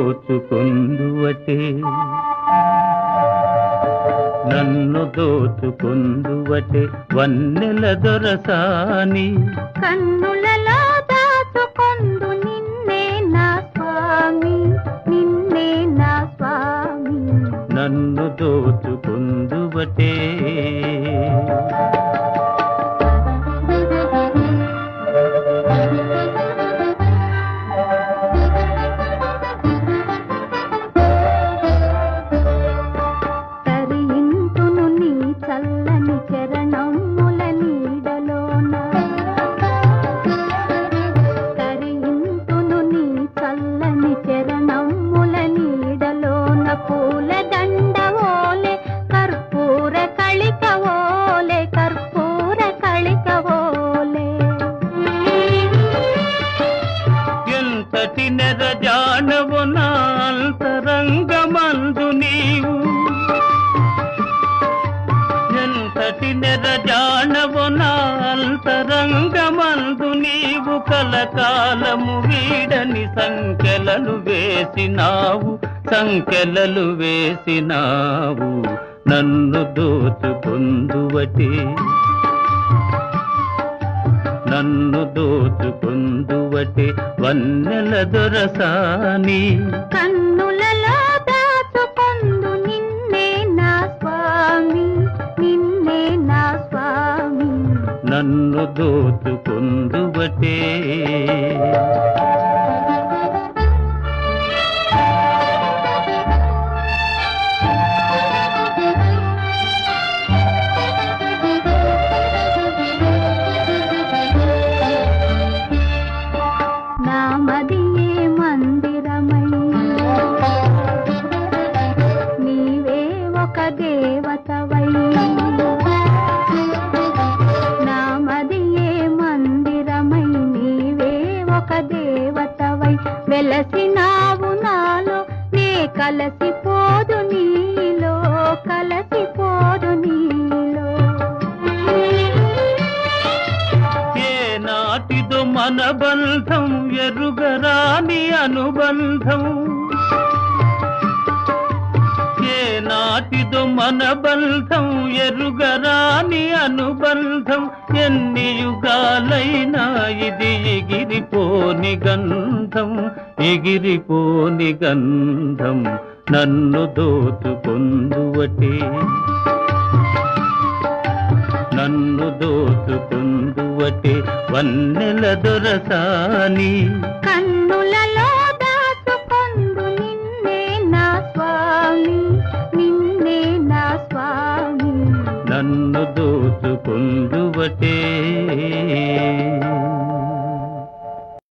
దోచుకొందువటే నన్ను దోచుకొందువటే వన్నెల దొరసాని కన్నులలో దాచుకొందు నిన్నే నా స్వామి నిన్నే నా స్వామి నన్ను దోచుకొందువటే చల్లని చరణముల నీడలోన తరింతును నీ చల్లని చరణముల నీడలోన పూల దండవోలే కర్పూర కళికవోలే కర్పూర కళికవోలే ఎంతటి నెరజానవు నా అంతరంగమందు నీవు ఎంతటి నెరజానవు నా అంతరంగమందు నీవు కలకాలము వీడని సంఖ్యలను వేసినావు నన్ను దోచుకొందువటే నన్ను దోచుకొందువటే వన్నెల దొరసాని కన్నులలో దాచుకొందు నిన్నే నా స్వామి నిన్నే నా స్వామి నన్ను దోచుకొందువటే నా మదియే మందిరమై నీవే ఒక దేవతవై నా మదియే మందిరమై నీవే ఒక దేవతవై వెలసినావు నాలో నే కలసిపోదు నీలో కలసిపోదు నీలో ఏ నాటిదో మన బంధం ఎరుగరాని అనుబంధం ఏ నాటిదో మన బంధం ఎరుగరాని అనుబంధం ఎన్ని యుగాలైనా ఇది ఎగిరిపోని గంధం నన్ను దోచుకొందువటే నన్ను దోచుకొందువటే వన్నెల దొరసాని కన్నులలో దాచుకొందు నిన్నే నా స్వామి నిన్నే నా స్వామి నన్ను దోచుకొందువటే